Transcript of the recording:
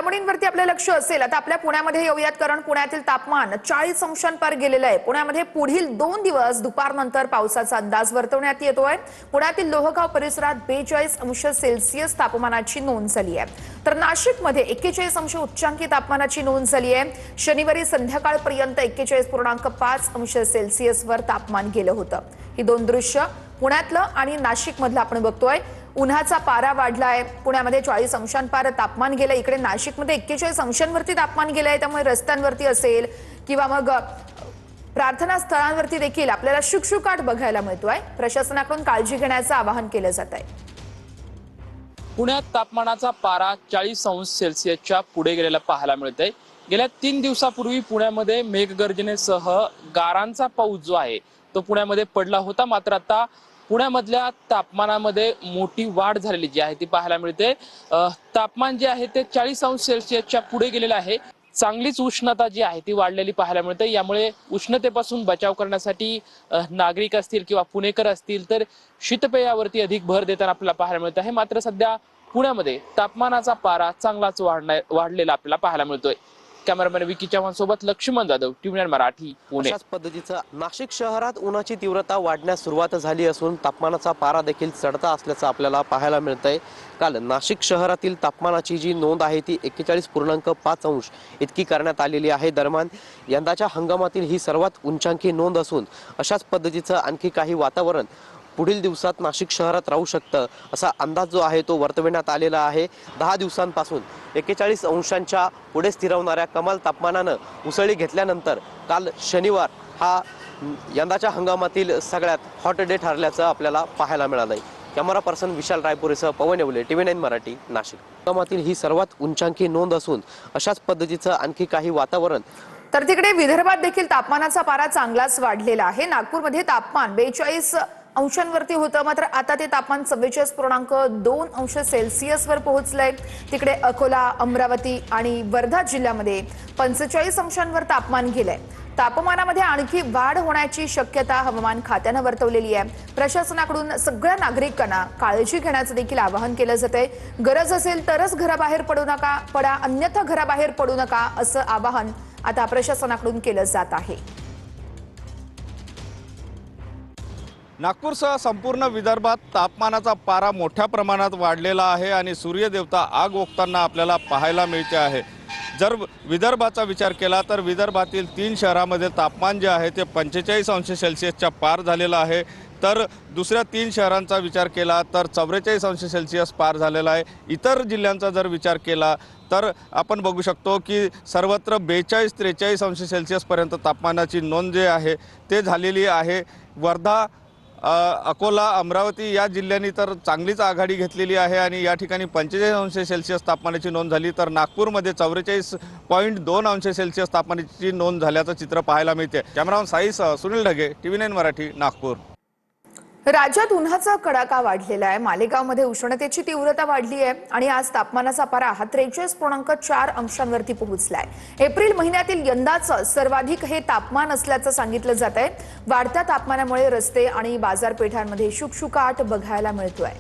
घडामोडींवरती आपलं लक्ष असेल। आता आपल्या पुण्यामध्ये येऊयात, कारण पुण्यातील तापमान 40 अंशांपार गेलेलं आहे। पुण्यामध्ये पुढील 2 दिवस दुपारनंतर पावसाचा अंदाज वर्तवण्यात येतोय। पुण्यातील लोहगाव परिसरात 42 अंश सेल्सिअस तापमानाची नोंद झाली आहे, तर नाशिकमध्ये 41 अंश उच्चांकी तापमानाची नोंद झाली आहे। शनिवारी संध्याकाळपर्यंत 41.5 अंश सेल्सिअसवर तापमान गेलं होतं। ही दोन दृश्य पुण्यातलं आणि नाशिकमधलं आपण बघतोय। उन्हाचा पारा वाढलाय, पुण्यामध्ये 40 अंशांपार तापमान गेलं, इकडे नाशिकमध्ये 41 अंशांवरती तापमान गेलंय। त्यामुळे रस्त्यांवरती असेल किंवा मग प्रार्थना स्थळांवरती देखील आपल्याला शुकशुकाट बघायला मिळतोय। प्रशासनाकडून काळजी घेण्याचं आवाहन केलं जात आहे। पुण्यात तापमानाचा पारा 40 अंश सेल्सिअसच्या पुढे गेलेला पाहायला मिळतंय। गेल्या 3 दिवसापूर्वी पुण्यामध्ये मेघगर्जनेसह गारांचा पाऊस जो आहे तो पुण्यामध्ये पडला होता, मात्र आता पुण्यामधल्या तापमानामध्ये मोठी वाढ झालेली जी आहे ती पाहायला मिळते। तापमान जे आहे ते 40 अंश सेल्सिअसच्या पुढे गेलेलं आहे। चांगलीच उष्णता जी आहे ती वाढलेली पाहायला मिळते। यामुळे उष्णतेपासून बचाव करण्यासाठी नागरिक असतील किंवा पुणेकर असतील तर शीतपेयावरती अधिक भर देताना आपल्याला पाहायला मिळत आहे। मात्र सध्या पुण्यामध्ये तापमानाचा पारा चांगलाच वाढलेला आपल्याला पाहायला मिळतोय। कॅमेरामॅन विकी चव्हाण सोबत लक्ष्मण जाधव, टीव्ही 9 मराठी, पुणे। अशाच पद्धतीचं नाशिक शहरात उन्हाची तीव्रता वाढण्यास सुरुवात झाली असून तापमानाचा पारा देखील चढता असल्याचं आपल्याला पाहायला मिळतंय। काल नाशिक शहरातील तापमानाची जी नोंद आहे ती 41.5 अंश इतकी करण्यात आलेली आहे। दरम्यान यंदाच्या हंगामातील ही सर्वात उंचांकी नोंद असून अशाच पद्धतीचं आणखी काही वातावरण पुढील दिवसात नाशिक शहरात राहू शकतं असा अंदाज जो आहे तो वर्तवण्यात आलेला आहे। 10 दिवसांपासून 41 अंशांच्या पुढे स्थिरवणाऱ्या कमाल तापमानानं उसळी घेतल्यानंतर काल शनिवार हा यंदाच्या हंगामातील सगळ्यात हॉट डे ठरल्याचं आपल्याला पाहायला मिळालंय। कॅमेरा पर्सन विशाल रायपुरेसह पवन येवले, टीव्ही 9 मराठी, नाशिक। हंगामातील ही सर्वात उंचांकी नोंद असून अशाच पद्धतीचं आणखी काही वातावरण तर तिकडे विदर्भात देखील तापमानाचा पारा चांगलाच वाढलेला आहे। नागपूरमध्ये तापमान 42 अंशांवरती होतं, मात्र आता ते तापमान 44.2 अंश सेल्सिअसवर पोहोचलंय। तिकडे अकोला, अमरावती आणि वर्धा जिल्ह्यामध्ये 45 अंशांवर तापमान गेलंय। तापमानामध्ये आणखी वाढ होण्याची शक्यता हवामान खात्यानं वर्तवलेली आहे। प्रशासनाकडून सगळ्या नागरिकांना काळजी घेण्याचं देखील आवाहन केलं जातंय। गरज असेल तरच घराबाहेर पडा, अन्यथा घराबाहेर पडू नका असं आवाहन आता प्रशासनाकडून केलं जात आहे। नागपूरसह संपूर्ण विदर्भात तापमानाचा पारा मोठ्या प्रमाणात वाढलेला आहे आणि सूर्यदेवता आग ओकताना आपल्याला पाहायला मिळते आहे। जर विदर्भाचा विचार केला तर विदर्भातील 3 शहरांमध्ये तापमान जे आहे ते 45 अंश सेल्सिअसच्या पार झालेलं आहे, तर दुसऱ्या 3 शहरांचा विचार केला तर 44 अंश सेल्सिअस पार झालेला आहे। इतर जिल्ह्यांचा जर विचार केला तर आपण बघू शकतो की सर्वत्र 42-43 अंश सेल्सिअसपर्यंत तापमानाची नोंद जे आहे ते झालेली आहे। वर्धा, अकोला, अमरावती या जिल्ह्यांनी तर चांगलीच आघाडी घेतलेली आहे आणि या ठिकाणी 45 अंश सेल्सिअस तापमानाची नोंद झाली, तर नागपूरमध्ये 44.2 अंश सेल्सिअस तापमानाची नोंद झाल्याचं चित्र पाहायला मिळते। कॅमेरामॅन साईसह सुनील ढगे, टीव्ही 9 मराठी, नागपूर। राज्यात उन्हाचा कडाका वाढलेला आहे। मालेगावमध्ये उष्णतेची तीव्रता वाढली आहे आणि आज तापमानाचा पारा 43.4 अंशांवरती पोहोचलाय। एप्रिल महिन्यातील यंदाचं सर्वाधिक हे तापमान असल्याचं सांगितलं जात आहे। वाढत्या तापमानामुळे रस्ते आणि बाजारपेठांमध्ये शुकशुकाट बघायला मिळतोय।